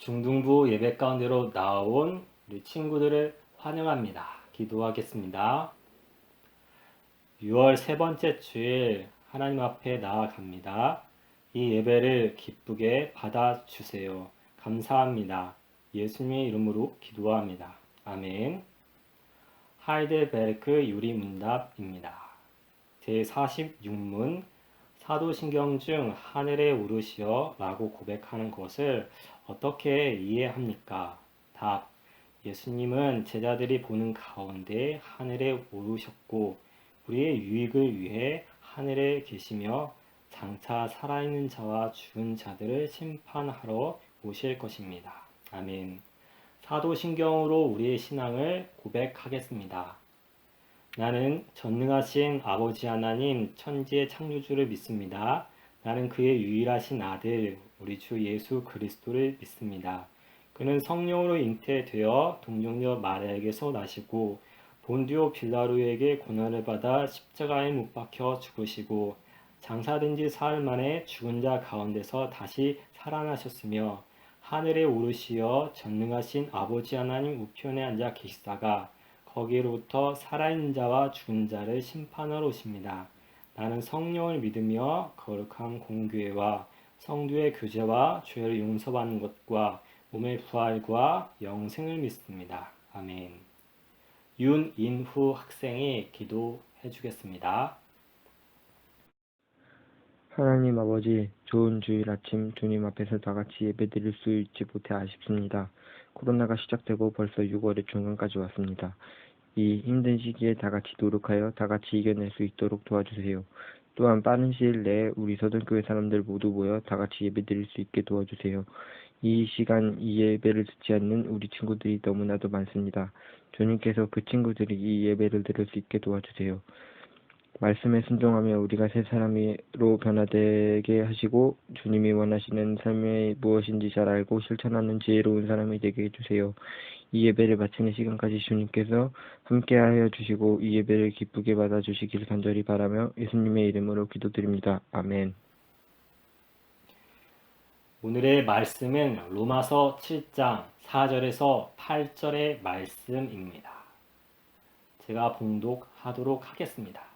중등부 예배 가운데로 나온 우리 친구들을 환영합니다. 기도하겠습니다. 6월 세 번째 주일 하나님 앞에 나아갑니다. 이 예배를 기쁘게 받아주세요. 감사합니다. 예수님의 이름으로 기도합니다. 아멘. 하이델베르크 유리문답입니다. 제46문 사도신경 중 하늘에 오르시어 라고 고백하는 것을 어떻게 이해합니까? 답. 예수님은 제자들이 보는 가운데 하늘에 오르셨고 우리의 유익을 위해 하늘에 계시며 장차 살아있는 자와 죽은 자들을 심판하러 오실 것입니다. 아멘. 사도신경으로 우리의 신앙을 고백하겠습니다. 나는 전능하신 아버지 하나님 천지의 창조주를 믿습니다. 나는 그의 유일하신 아들 우리 주 예수 그리스도를 믿습니다. 그는 성령으로 잉태되어 동정녀 마리아에게서 나시고 본디오 빌라도에게 고난을 받아 십자가에 못 박혀 죽으시고 장사된 지 사흘 만에 죽은 자 가운데서 다시 살아나셨으며 하늘에 오르시어 전능하신 아버지 하나님 우편에 앉아 계시다가 거기로부터 살아있는 자와 죽은 자를 심판하러 오십니다. 나는 성령을 믿으며 거룩한 공교회와 성도의 교제와 죄를 용서받는 것과 몸의 부활과 영생을 믿습니다. 아멘. 윤인후 학생이 기도해 주겠습니다. 하나님 아버지, 좋은 주일 아침 주님 앞에서 다 같이 예배드릴 수 있지 못해 아쉽습니다. 코로나가 시작되고 벌써 6월의 중간까지 왔습니다. 이 힘든 시기에 다 같이 노력하여 다 같이 이겨낼 수 있도록 도와주세요. 또한 빠른 시일 내에 우리 서든교회 사람들 모두 모여 다 같이 예배드릴 수 있게 도와주세요. 이 시간 이 예배를 듣지 않는 우리 친구들이 너무나도 많습니다. 주님께서 그 친구들이 이 예배를 들을 수 있게 도와주세요. 말씀에 순종하며 우리가 새 사람으로 변화되게 하시고 주님이 원하시는 삶이 무엇인지 잘 알고 실천하는 지혜로운 사람이 되게 해주세요. 이 예배를 마치는 시간까지 주님께서 함께하여 주시고 이 예배를 기쁘게 받아주시길 간절히 바라며 예수님의 이름으로 기도드립니다. 아멘. 오늘의 말씀은 로마서 7장 4절에서 8절의 말씀입니다. 제가 봉독하도록 하겠습니다.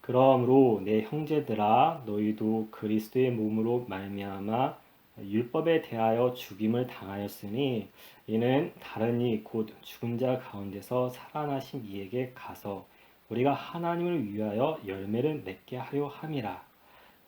그러므로 내 형제들아 너희도 그리스도의 몸으로 말미암아 율법에 대하여 죽임을 당하였으니 이는 다른 이 곧 죽은 자 가운데서 살아나신 이에게 가서 우리가 하나님을 위하여 열매를 맺게 하려 함이라.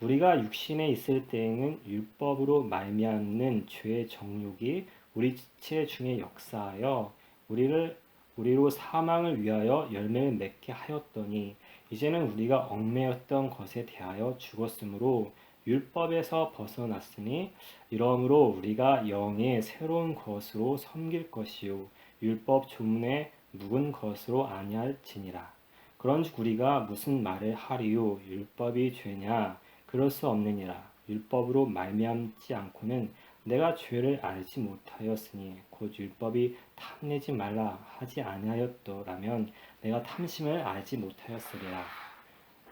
우리가 육신에 있을 때에는 율법으로 말미암는 죄의 정욕이 우리 지체 중에 역사하여 우리로 사망을 위하여 열매를 맺게 하였더니 이제는 우리가 얽매였던 것에 대하여 죽었으므로 율법에서 벗어났으니 이러므로 우리가 영의 새로운 것으로 섬길 것이요 율법 조문에 묵은 것으로 아니할지니라. 그런즉 우리가 무슨 말을 하리요 율법이 죄냐 그럴 수 없느니라. 율법으로 말미암지 않고는 내가 죄를 알지 못하였으니 곧 율법이 탐내지 말라 하지 아니하였더라면 내가 탐심을 알지 못하였으리라.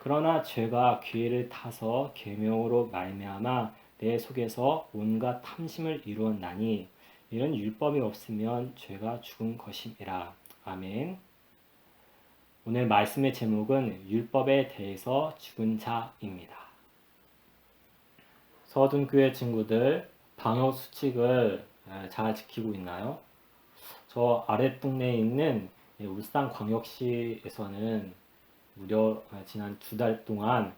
그러나 죄가 기회를 타서 계명으로 말미암아 내 속에서 온갖 탐심을 이루었나니 이는 율법이 없으면 죄가 죽은 것임이라. 아멘. 오늘 말씀의 제목은 율법에 대해서 죽은 자입니다. 서둔교회 친구들 방역 수칙을 잘 지키고 있나요? 저 아랫동네에 있는 울산광역시에서는 무려 지난 2달 동안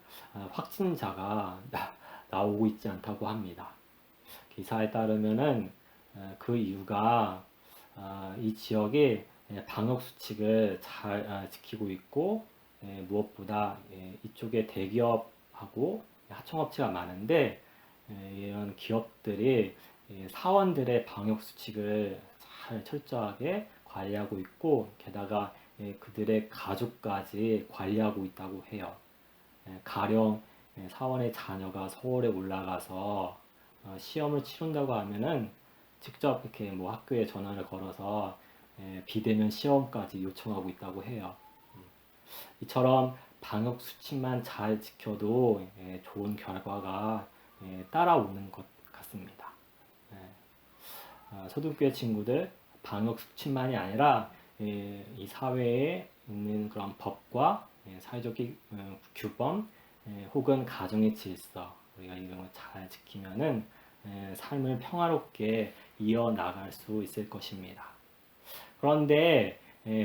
확진자가 나오고 있지 않다고 합니다. 기사에 따르면은 그 이유가 이 지역이 방역 수칙을 잘 지키고 있고 무엇보다 이쪽에 대기업하고 하청업체가 많은데 이런 기업들이 사원들의 방역 수칙을 잘 철저하게 관리하고 있고 게다가 그들의 가족까지 관리하고 있다고 해요. 가령 사원의 자녀가 서울에 올라가서 시험을 치른다고 하면은 직접 이렇게 뭐 학교에 전화를 걸어서 비대면 시험까지 요청하고 있다고 해요. 이처럼 방역 수칙만 잘 지켜도 좋은 결과가 따라오는 것 같습니다. 초등교회 친구들 방역 수칙만이 아니라 이 사회에 있는 그런 법과 사회적 규범 혹은 가정의 질서 우리가 이런 걸 잘 지키면은 삶을 평화롭게 이어나갈 수 있을 것입니다. 그런데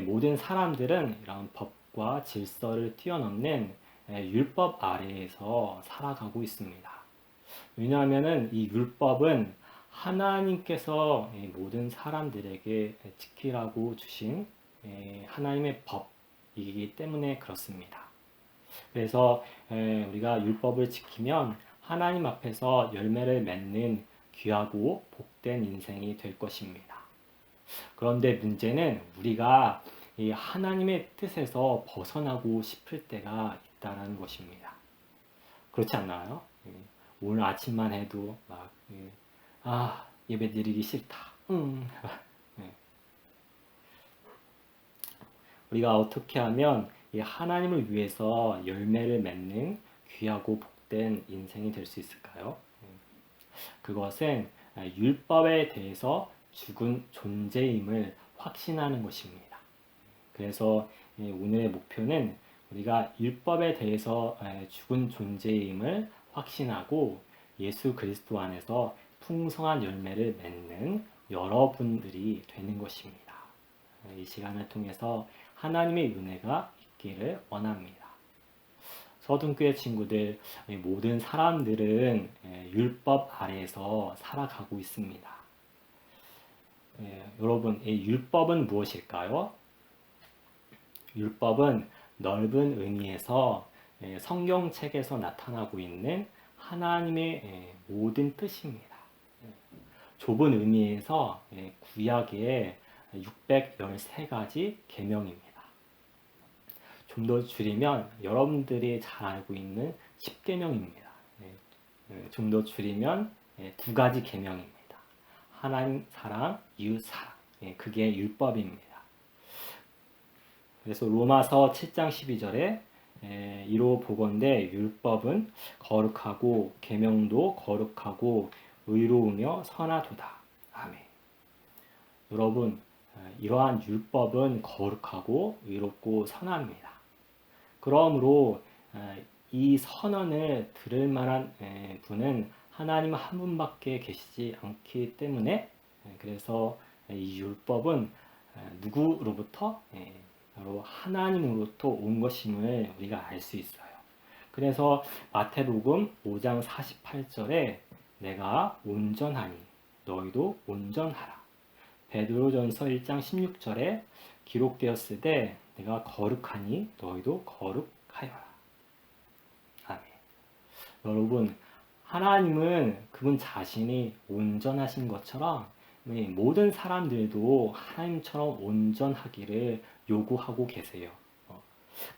모든 사람들은 이런 법과 질서를 뛰어넘는 율법 아래에서 살아가고 있습니다. 왜냐하면은 이 율법은 하나님께서 모든 사람들에게 지키라고 주신 하나님의 법이기 때문에 그렇습니다. 그래서 우리가 율법을 지키면 하나님 앞에서 열매를 맺는 귀하고 복된 인생이 될 것입니다. 그런데 문제는 우리가 이 하나님의 뜻에서 벗어나고 싶을 때가 있다는 것입니다. 그렇지 않나요? 오늘 아침만 해도 막 예배 드리기 싫다. 예. 우리가 어떻게 하면 이 하나님을 위해서 열매를 맺는 귀하고 복된 인생이 될 수 있을까요? 그것은 율법에 대해서 죽은 존재임을 확신하는 것입니다. 그래서 오늘의 목표는 우리가 율법에 대해서 죽은 존재임을 확신하고 예수 그리스도 안에서 풍성한 열매를 맺는 여러분들이 되는 것입니다. 이 시간을 통해서 하나님의 은혜가 있기를 원합니다. 서둔교회 친구들, 모든 사람들은 율법 아래에서 살아가고 있습니다. 여러분, 이 율법은 무엇일까요? 율법은 넓은 의미에서 성경책에서 나타나고 있는 하나님의 모든 뜻입니다. 좁은 의미에서 구약의 613가지 계명입니다. 좀 더 줄이면 여러분들이 잘 알고 있는 10계명입니다. 좀 더 줄이면 2가지 계명입니다. 하나님 사랑, 이웃 사랑. 그게 율법입니다. 그래서 로마서 7장 12절에 이로 보건대 율법은 거룩하고 계명도 거룩하고 의로우며 선하도다. 아멘. 여러분, 이러한 율법은 거룩하고 의롭고 선합니다. 그러므로 이 선언을 들을 만한 분은 하나님 한 분밖에 계시지 않기 때문에 그래서 이 율법은 누구로부터 바로 하나님으로부터 온 것임을 우리가 알 수 있어요. 그래서 마태복음 5장 48절에 내가 온전하니 너희도 온전하라. 베드로전서 1장 16절에 기록되었을 때 내가 거룩하니 너희도 거룩하여라. 아멘. 여러분, 하나님은 그분 자신이 온전하신 것처럼 모든 사람들도 하나님처럼 온전하기를 요구하고 계세요.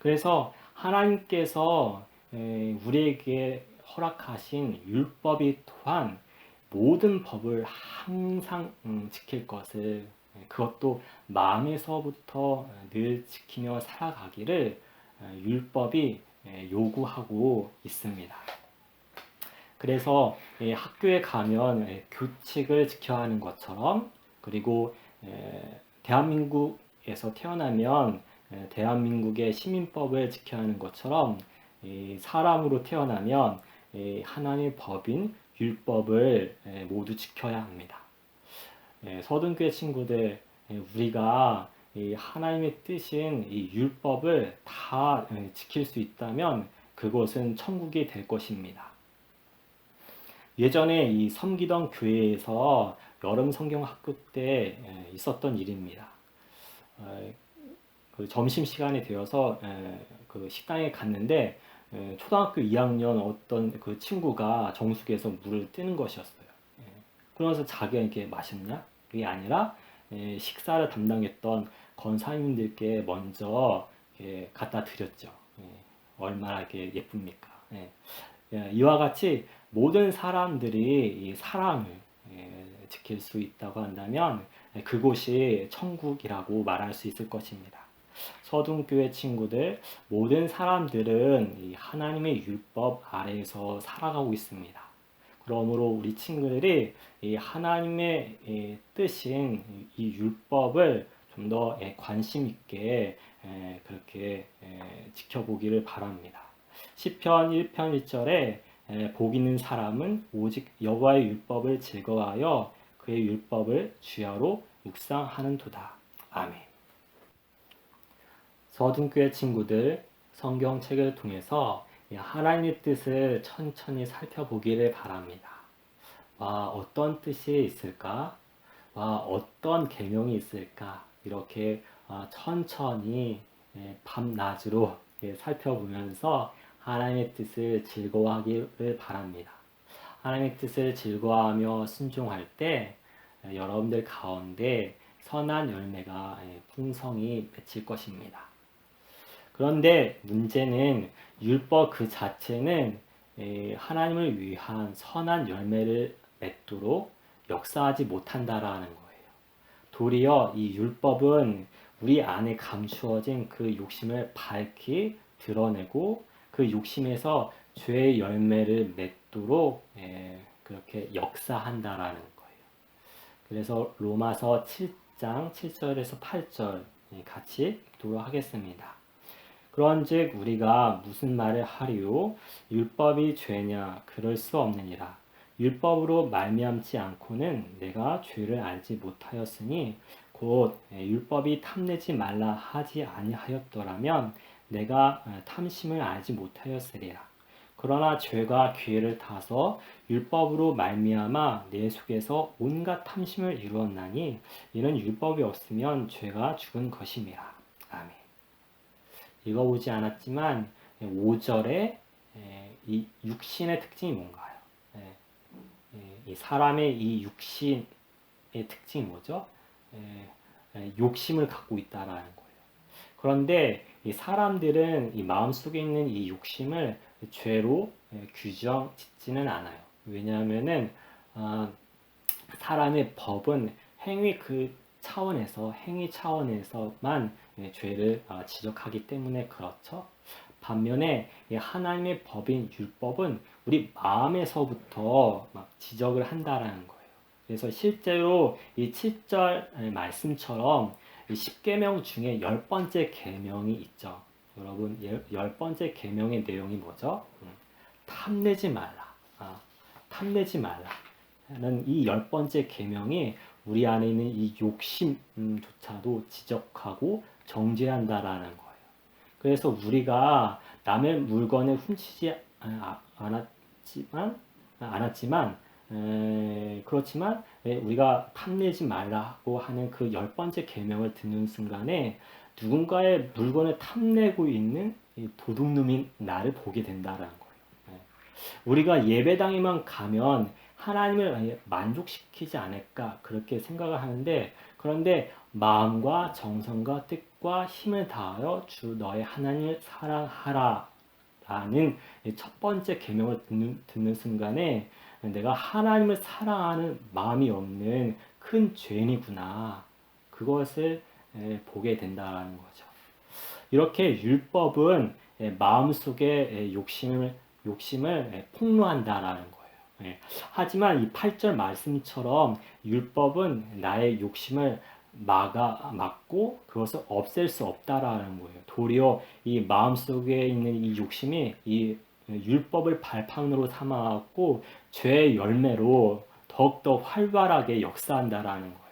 그래서 하나님께서 우리에게 허락하신 율법이 또한 모든 법을 항상 지킬 것을 그것도 마음에서부터 늘 지키며 살아가기를 율법이 요구하고 있습니다. 그래서 학교에 가면 규칙을 지켜야 하는 것처럼 그리고 대한민국에서 태어나면 대한민국의 시민법을 지켜야 하는 것처럼 사람으로 태어나면 하나님의 법인 율법을 모두 지켜야 합니다. 서둔교회 친구들, 우리가 하나님의 뜻인 이 율법을 다 지킬 수 있다면 그곳은 천국이 될 것입니다. 예전에 이 섬기던 교회에서 여름 성경 학교 때 있었던 일입니다. 그 점심 시간이 되어서 그 식당에 갔는데 초등학교 2학년 어떤 그 친구가 정수기에서 물을 뜨는 것이었어요. 그러면서 자기가 이렇게 마셨냐? 그게 아니라 식사를 담당했던 권사님들께 먼저 갖다 드렸죠. 얼마나 이렇게 예쁩니까? 이와 같이 모든 사람들이 이 사랑을 지킬 수 있다고 한다면 그곳이 천국이라고 말할 수 있을 것입니다. 서둔교회 친구들, 모든 사람들은 이 하나님의 율법 아래에서 살아가고 있습니다. 그러므로 우리 친구들이 이 하나님의 뜻인 이 율법을 좀 더 관심 있게 그렇게 지켜보기를 바랍니다. 시편 1편 1절에 복 있는 사람은 오직 여호와의 율법을 즐거워하여 그의 율법을 주야로 묵상하는도다. 아멘. 서둔교회 친구들, 성경책을 통해서 하나님의 뜻을 천천히 살펴보기를 바랍니다. 와, 어떤 뜻이 있을까? 와, 어떤 계명이 있을까? 이렇게 천천히 밤낮으로 살펴보면서 하나님의 뜻을 즐거워하기를 바랍니다. 하나님의 뜻을 즐거워하며 순종할 때 여러분들 가운데 선한 열매가 풍성히 맺힐 것입니다. 그런데 문제는 율법 그 자체는 하나님을 위한 선한 열매를 맺도록 역사하지 못한다라는 거예요. 도리어 이 율법은 우리 안에 감추어진 그 욕심을 밝히 드러내고 그 욕심에서 죄의 열매를 맺도록 그렇게 역사한다라는 거예요. 그래서 로마서 7장 7절에서 8절 같이 읽도록 하겠습니다. 그런즉 우리가 무슨 말을 하리요? 율법이 죄냐? 그럴 수 없느니라. 율법으로 말미암지 않고는 내가 죄를 알지 못하였으니 곧 율법이 탐내지 말라 하지 아니하였더라면 내가 탐심을 알지 못하였으리라. 그러나 죄가 기회를 타서 율법으로 말미암아 내 속에서 온갖 탐심을 이루었나니 이는 율법이 없으면 죄가 죽은 것임이라. 아멘. 읽어보지 않았지만 5절에 이 육신의 특징이 뭔가요? 이 사람의 이 육신의 특징이 뭐죠? 욕심을 갖고 있다라는 거예요. 그런데 이 사람들은 이 마음속에 있는 이 욕심을 죄로 규정 짓지는 않아요. 왜냐하면은 사람의 법은 행위 차원에서만 죄를 지적하기 때문에 그렇죠. 반면에 하나님의 법인 율법은 우리 마음에서부터 막 지적을 한다라는 거예요. 그래서 실제로 이 7절 말씀처럼 10계명 중에 10번째 계명이 있죠. 여러분, 10번째 계명의 내용이 뭐죠? 탐내지 말라. 탐내지 말라. 는 이 10번째 계명이 우리 안에 있는 이 욕심조차도 지적하고 정죄한다라는 거예요. 그래서 우리가 남의 물건을 훔치지 않았지만 그렇지만 우리가 탐내지 말라고 하는 그 10번째 계명을 듣는 순간에 누군가의 물건을 탐내고 있는 도둑놈인 나를 보게 된다라는 거예요. 우리가 예배당에만 가면 하나님을 만족시키지 않을까 그렇게 생각을 하는데 그런데 마음과 정성과 뜻과 힘을 다하여 주 너의 하나님을 사랑하라 라는 첫 번째 계명을 듣는 순간에 내가 하나님을 사랑하는 마음이 없는 큰 죄인이구나 그것을 보게 된다는 거죠. 이렇게 율법은 마음속에 욕심을 폭로한다라는 거예요. 하지만 이 8절 말씀처럼 율법은 나의 욕심을 막고 그것을 없앨 수 없다라는 거예요. 도리어 이 마음속에 있는 이 욕심이 이 율법을 발판으로 삼아갖고 죄의 열매로 더욱더 활발하게 역사한다라는 거예요.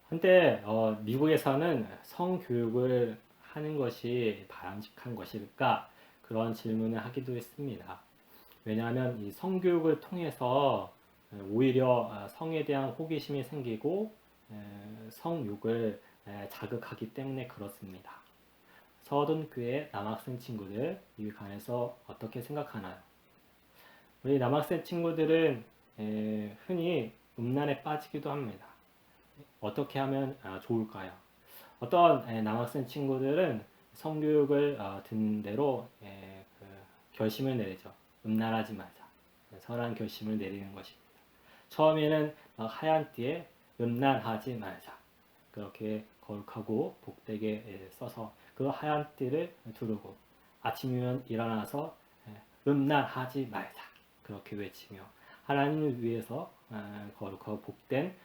근데 미국에서는 성교육을 하는 것이 바람직한 것일까? 그런 질문을 하기도 했습니다. 왜냐하면 이 성교육을 통해서 오히려 성에 대한 호기심이 생기고 성욕을 자극하기 때문에 그렇습니다. 서둔교회 남학생 친구들 이 관해서 어떻게 생각하나요? 우리 남학생 친구들은 흔히 음란에 빠지기도 합니다. 어떻게 하면 좋을까요? 어떤 남학생 친구들은 성교육을 듣는 대로 결심을 내리죠. 음란하지 말자. 선한 결심을 내리는 것입니다. 처음에는 하얀 띠에 음란하지 말자. 그렇게 거룩하고 복되게 써서 그 하얀 띠를 두르고 아침이면 일어나서 음란하지 말자. 그렇게 외치며 하나님을 위해서 거룩하고 복된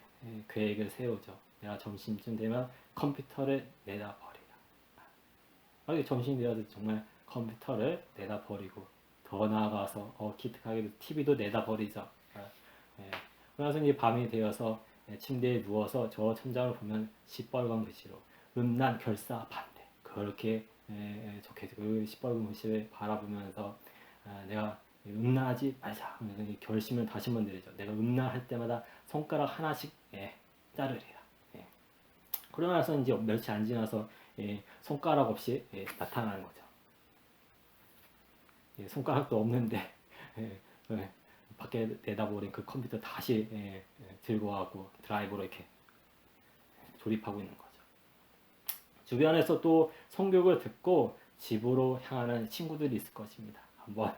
계획을 세우죠. 내가 점심쯤 되면 컴퓨터를 내다 버리라. 점심이 되어도 정말 컴퓨터를 내다 버리고 더 나아가서 기특하게도 TV도 내다 버리죠. 예. 그래서 이제 밤이 되어서 침대에 누워서 저 천장을 보면 시뻘건 글씨로 음란 결사 반대 그렇게 적혀있고 그 시뻘건 글씨를 바라보면서 내가 음란하지 말자 결심을 다시 한번 내리죠. 내가 음란할 때마다 손가락 하나씩 자르리라. 그러고 나서 이제 며칠 안 지나서 손가락 없이 나타나는 거죠. 손가락도 없는데 밖에 내다버린 그 컴퓨터 다시 들고 가고 드라이브로 이렇게 조립하고 있는 거죠. 주변에서 또 성교육을 듣고 집으로 향하는 친구들이 있을 것입니다. 한번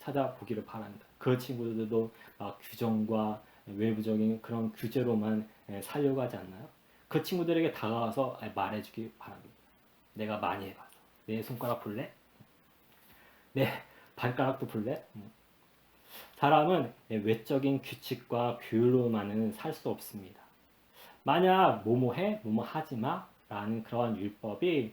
찾아보기를 바랍니다. 그 친구들도 막 규정과 외부적인 그런 규제로만 살려고 하지 않나요? 그 친구들에게 다가와서 말해주기 바랍니다. 내가 많이 해봐서 내 손가락 볼래? 내 발가락도 볼래? 사람은 외적인 규칙과 규율로만은 살 수 없습니다. 만약 뭐뭐해, 뭐뭐하지마 라는 그런 율법이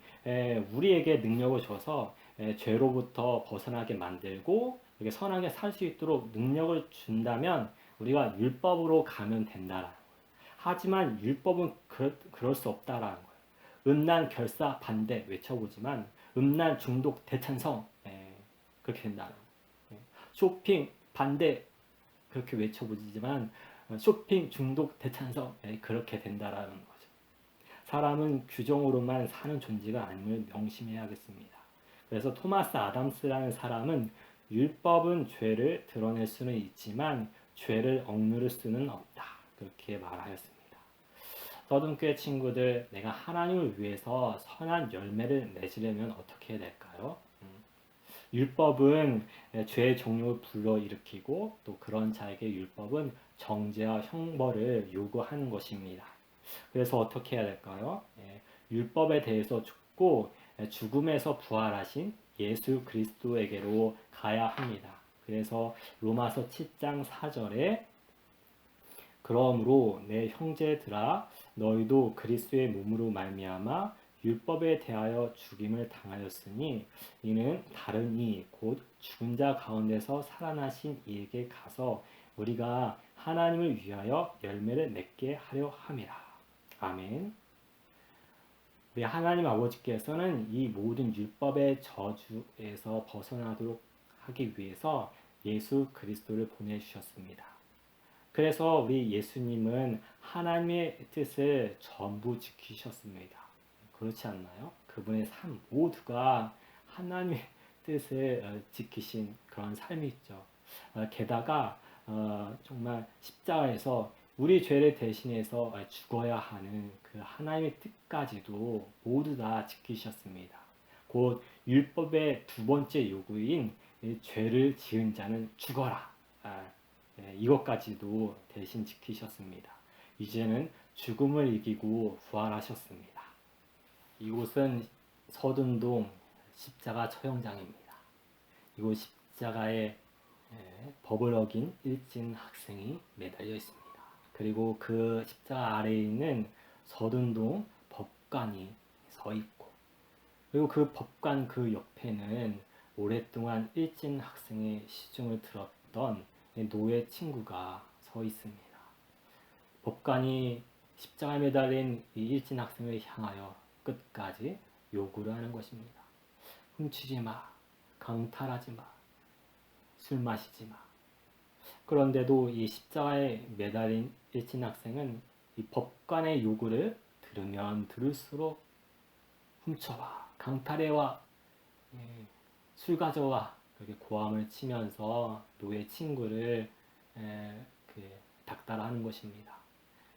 우리에게 능력을 줘서 죄로부터 벗어나게 만들고 이렇게 선하게 살 수 있도록 능력을 준다면 우리가 율법으로 가면 된다라는 거예요. 하지만 율법은 그럴 수 없다라는 거예요. 음란 결사 반대 외쳐보지만 음란 중독 대찬성 그렇게 된다는 거예요. 쇼핑 반대 그렇게 외쳐보지만 쇼핑 중독 대찬성 그렇게 된다라는 거죠. 사람은 규정으로만 사는 존재가 아님을 명심해야겠습니다. 그래서 토마스 아담스라는 사람은 율법은 죄를 드러낼 수는 있지만 죄를 억누를 수는 없다. 그렇게 말하였습니다. 서든교회 친구들, 내가 하나님을 위해서 선한 열매를 맺으려면 어떻게 해야 될까요? 율법은 죄의 종류를 불러일으키고 또 그런 자에게 율법은 정죄와 형벌을 요구하는 것입니다. 그래서 어떻게 해야 될까요? 율법에 대해서 죽고 죽음에서 부활하신 예수 그리스도에게로 가야 합니다. 그래서 로마서 7장 4절에 그러므로 내 형제들아 너희도 그리스도의 몸으로 말미암아 율법에 대하여 죽임을 당하였으니 이는 다른 이 곧 죽은 자 가운데서 살아나신 이에게 가서 우리가 하나님을 위하여 열매를 맺게 하려 함이라. 아멘. 우리 하나님 아버지께서는 이 모든 율법의 저주에서 벗어나도록 하기 위해서 예수 그리스도를 보내주셨습니다. 그래서 우리 예수님은 하나님의 뜻을 전부 지키셨습니다. 그렇지 않나요? 그분의 삶 모두가 하나님의 뜻을 지키신 그런 삶이 있죠. 게다가 정말 십자가에서 우리 죄를 대신해서 죽어야 하는 그 하나님의 뜻까지도 모두 다 지키셨습니다. 곧 율법의 두 번째 요구인 죄를 지은 자는 죽어라. 이것까지도 대신 지키셨습니다. 이제는 죽음을 이기고 부활하셨습니다. 이곳은 서둔동 십자가 처형장입니다. 이곳 십자가에 법을 어긴 일진 학생이 매달려 있습니다. 그리고 그 십자가 아래에 있는 서둔동 법관이 서 있고 그리고 그 법관 그 옆에는 오랫동안 일진 학생의 시중을 들었던 노예 친구가 서 있습니다. 법관이 십자가에 매달린 이 일진 학생을 향하여 끝까지 요구를 하는 것입니다. 훔치지 마, 강탈하지 마, 술 마시지 마. 그런데도 이 십자가에 매달린 일진 학생은 이 법관의 요구를 들으면 들을수록 훔쳐와, 강탈해와, 술 가져와 그렇게 고함을 치면서 노예 친구를 닥달하는 것입니다.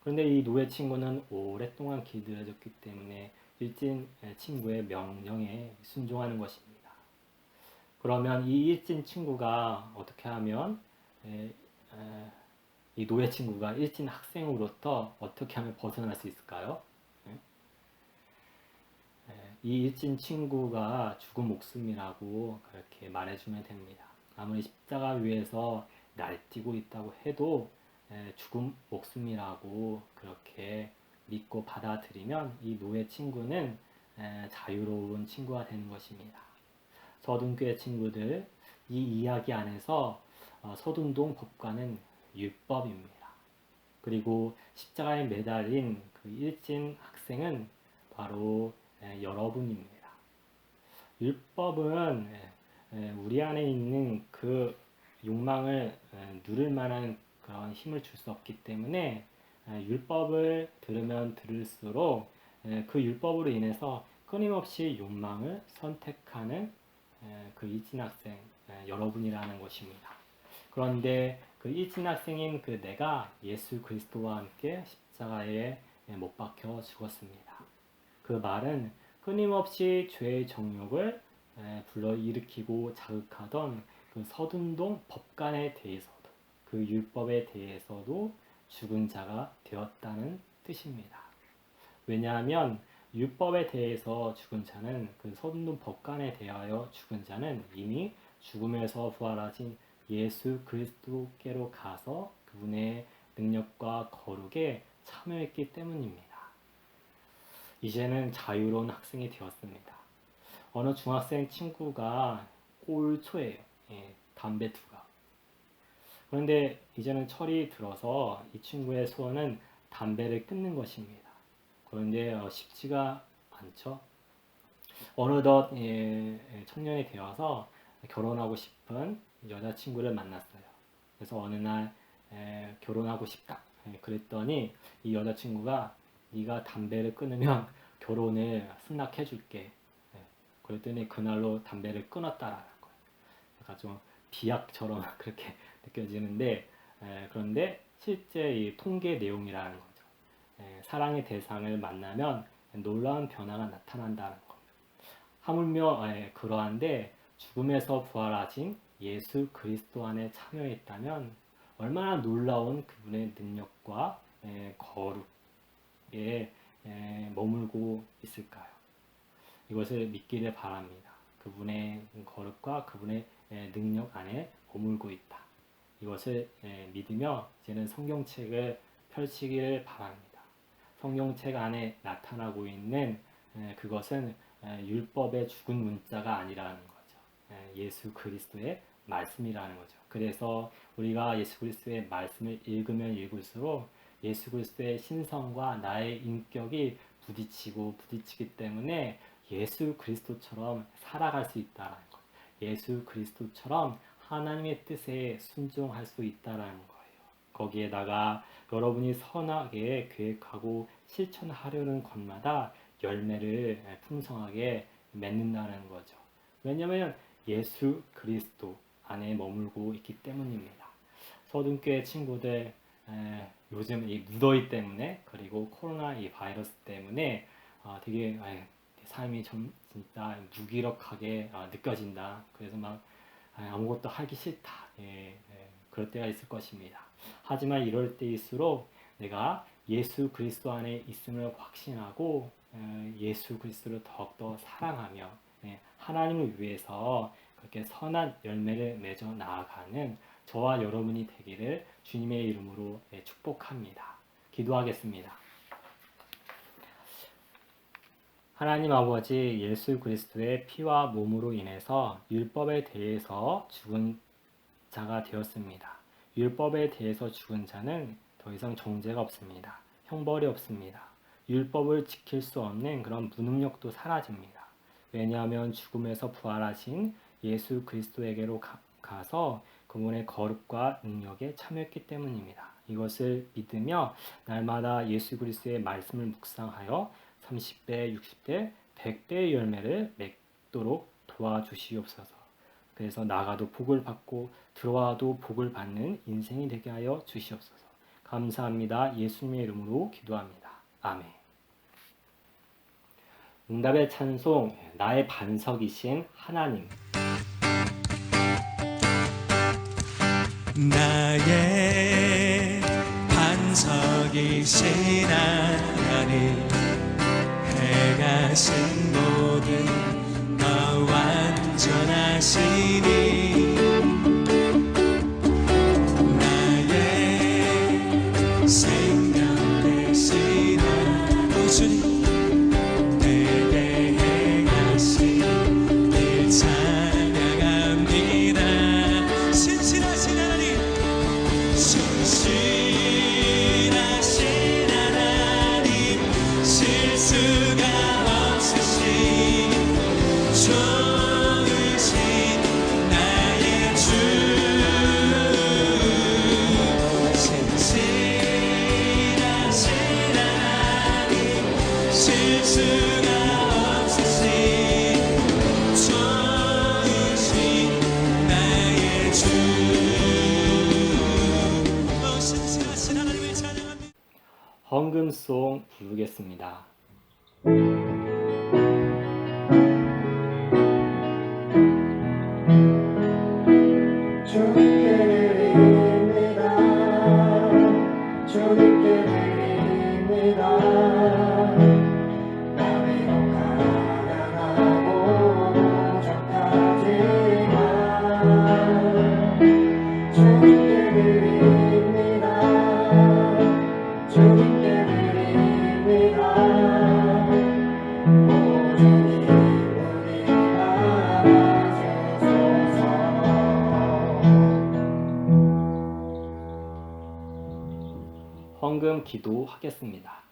그런데 이 노예 친구는 오랫동안 길들여졌기 때문에 일진 친구의 명령에 순종하는 것입니다. 그러면 이 일진 친구가 어떻게 하면 이 노예 친구가 일진 학생으로부터 어떻게 하면 벗어날 수 있을까요? 이 일진 친구가 죽은 목숨이라고 그렇게 말해주면 됩니다. 아무리 십자가 위에서 날뛰고 있다고 해도 죽음 목숨이라고 그렇게 믿고 받아들이면 이 노예 친구는 자유로운 친구가 되는 것입니다. 서둔교회 친구들, 이 이야기 안에서 서둔동 법관은 율법입니다. 그리고 십자가에 매달린 그 일진 학생은 바로 여러분입니다. 율법은 우리 안에 있는 그 욕망을 누를 만한 그런 힘을 줄 수 없기 때문에 율법을 들으면 들을수록 그 율법으로 인해서 끊임없이 욕망을 선택하는 그 일진 학생 여러분이라는 것입니다. 그런데 그 일진 학생인 그 내가 예수 그리스도와 함께 십자가에 못 박혀 죽었습니다. 그 말은 끊임없이 죄의 정욕을 불러일으키고 자극하던 그 서둔동 법관에 대해서도 그 율법에 대해서도 죽은 자가 되었다는 뜻입니다. 왜냐하면 율법에 대해서 죽은 자는 그 서둔동 법관에 대하여 죽은 자는 이미 죽음에서 부활하신 예수 그리스도께로 가서 그분의 능력과 거룩에 참여했기 때문입니다. 이제는 자유로운 학생이 되었습니다. 어느 중학생 친구가 꼴초예요. 담배 투가. 그런데 이제는 철이 들어서 이 친구의 소원은 담배를 끊는 것입니다. 그런데 쉽지가 않죠. 어느덧 청년이 되어서 결혼하고 싶은 여자친구를 만났어요. 그래서 어느 날 결혼하고 싶다. 그랬더니 이 여자친구가 네가 담배를 끊으면 결혼을 승낙해 줄게. 그랬더니 그날로 담배를 끊었다라는 거예요. 약간 좀 비약처럼 그렇게 느껴지는데 그런데 실제 이 통계 내용이라는 거죠. 사랑의 대상을 만나면 놀라운 변화가 나타난다는 겁니다. 하물며 그러한데 죽음에서 부활하신 예수 그리스도 안에 참여했다면 얼마나 놀라운 그분의 능력과 거룩에 머물고 있을까요? 이것을 믿기를 바랍니다. 그분의 거룩과 그분의 능력 안에 머물고 있다. 이것을 믿으며 이제는 성경책을 펼치기를 바랍니다. 성경책 안에 나타나고 있는 그것은 율법의 죽은 문자가 아니라는 거죠. 예수 그리스도의 말씀이라는 거죠. 그래서 우리가 예수 그리스도의 말씀을 읽으면 읽을수록 예수 그리스도의 신성과 나의 인격이 부딪히기 때문에 예수 그리스도처럼 살아갈 수 있다라는 것. 예수 그리스도처럼 하나님의 뜻에 순종할 수 있다라는 거예요. 거기에다가 여러분이 선하게 계획하고 실천하려는 것마다 열매를 풍성하게 맺는다는 거죠. 왜냐하면 예수 그리스도 안에 머물고 있기 때문입니다. 서둔교회 친구들 요즘 이 무더위 때문에 그리고 코로나 이 바이러스 때문에 되게 삶이 좀 진짜 무기력하게 느껴진다. 그래서 막 아무것도 하기 싫다. 그럴 때가 있을 것입니다. 하지만 이럴 때일수록 내가 예수 그리스도 안에 있음을 확신하고 예수 그리스도를 더욱더 사랑하며 하나님을 위해서 그렇게 선한 열매를 맺어 나아가는 저와 여러분이 되기를 주님의 이름으로 축복합니다. 기도하겠습니다. 하나님 아버지, 예수 그리스도의 피와 몸으로 인해서 율법에 대해서 죽은 자가 되었습니다. 율법에 대해서 죽은 자는 더 이상 정죄가 없습니다. 형벌이 없습니다. 율법을 지킬 수 없는 그런 무능력도 사라집니다. 왜냐하면 죽음에서 부활하신 예수 그리스도에게로 가서 그분의 거룩과 능력에 참여했기 때문입니다. 이것을 믿으며 날마다 예수 그리스도의 말씀을 묵상하여 30배, 60배, 100배의 열매를 맺도록 도와주시옵소서. 그래서 나가도 복을 받고 들어와도 복을 받는 인생이 되게 하여 주시옵소서. 감사합니다. 예수님의 이름으로 기도합니다. 아멘. 응답의 찬송, 나의 반석이신 하나님. 나의 반석이신 하나님, 해가 진 모든 너 완전하시니 헌금송 부르겠습니다. 주님께 드립니다. 주님께 드립니다. 나비도 가난하고 부족하지만 주님께 드립니다. 주님께 드립니다. 오 주님 우리 알아주소서. 헌금 기도하겠습니다.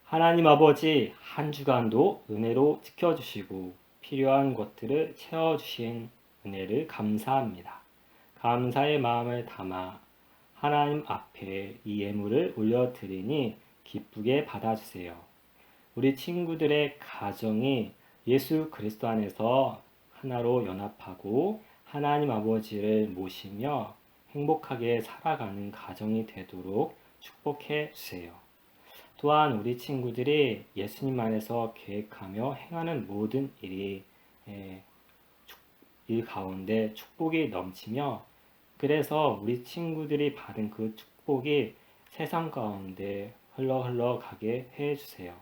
하나님 아버지, 한 주간도 은혜로 지켜주시고 필요한 것들을 채워주신 은혜를 감사합니다. 감사의 마음을 담아 하나님 앞에 이 예물을 올려드리니 기쁘게 받아주세요. 우리 친구들의 가정이 예수 그리스도 안에서 하나로 연합하고 하나님 아버지를 모시며 행복하게 살아가는 가정이 되도록 축복해 주세요. 또한 우리 친구들이 예수님 안에서 계획하며 행하는 모든 일 가운데 축복이 넘치며 그래서 우리 친구들이 받은 그 축복이 세상 가운데 흘러가게 해주세요.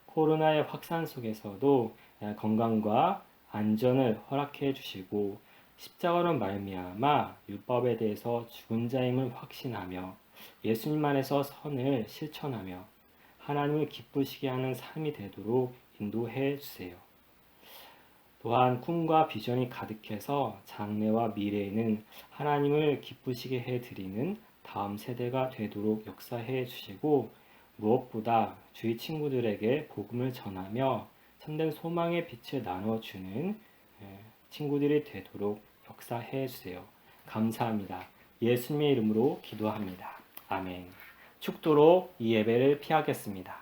코로나의 확산 속에서도 건강과 안전을 허락해 주시고 십자가로 말미암아 율법에 대해서 죽은 자임을 확신하며 예수님 안에서 선을 실천하며 하나님을 기쁘시게 하는 삶이 되도록 인도해 주세요. 또한 꿈과 비전이 가득해서 장래와 미래에는 하나님을 기쁘시게 해드리는 다음 세대가 되도록 역사해 주시고 무엇보다 주위 친구들에게 복음을 전하며 참된 소망의 빛을 나눠주는 친구들이 되도록 역사해 주세요. 감사합니다. 예수님의 이름으로 기도합니다. 아멘. 축도로 이 예배를 피하겠습니다.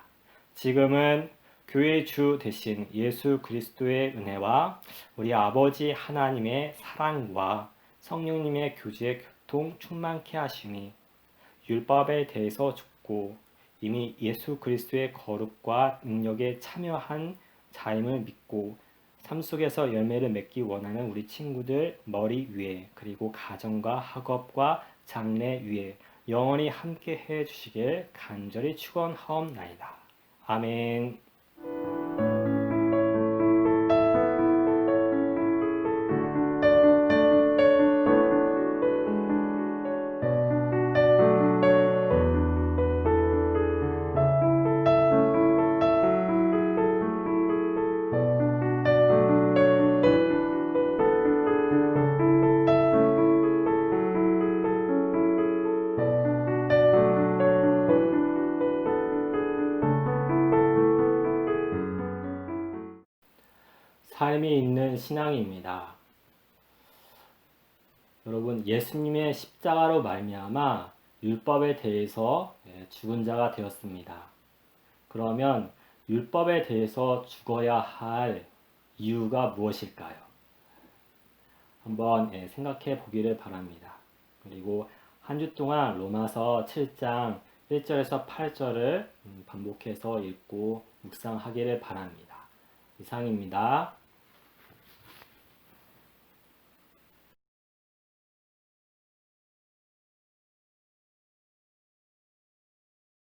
지금은 교회의 주 되신 예수 그리스도의 은혜와 우리 아버지 하나님의 사랑과 성령님의 교제의 교통 충만케 하시니 율법에 대해서 죽고 이미 예수 그리스도의 거룩과 능력에 참여한 자임을 믿고 삶 속에서 열매를 맺기 원하는 우리 친구들 머리 위에 그리고 가정과 학업과 장래 위에 영원히 함께 해 주시길 간절히 축원하옵나이다. 아멘. 삶이 있는 신앙입니다. 여러분, 예수님의 십자가로 말미암아 율법에 대해서 죽은 자가 되었습니다. 그러면 율법에 대해서 죽어야 할 이유가 무엇일까요? 한번 생각해 보기를 바랍니다. 그리고 한 주 동안 로마서 7장 1절에서 8절을 반복해서 읽고 묵상하기를 바랍니다. 이상입니다.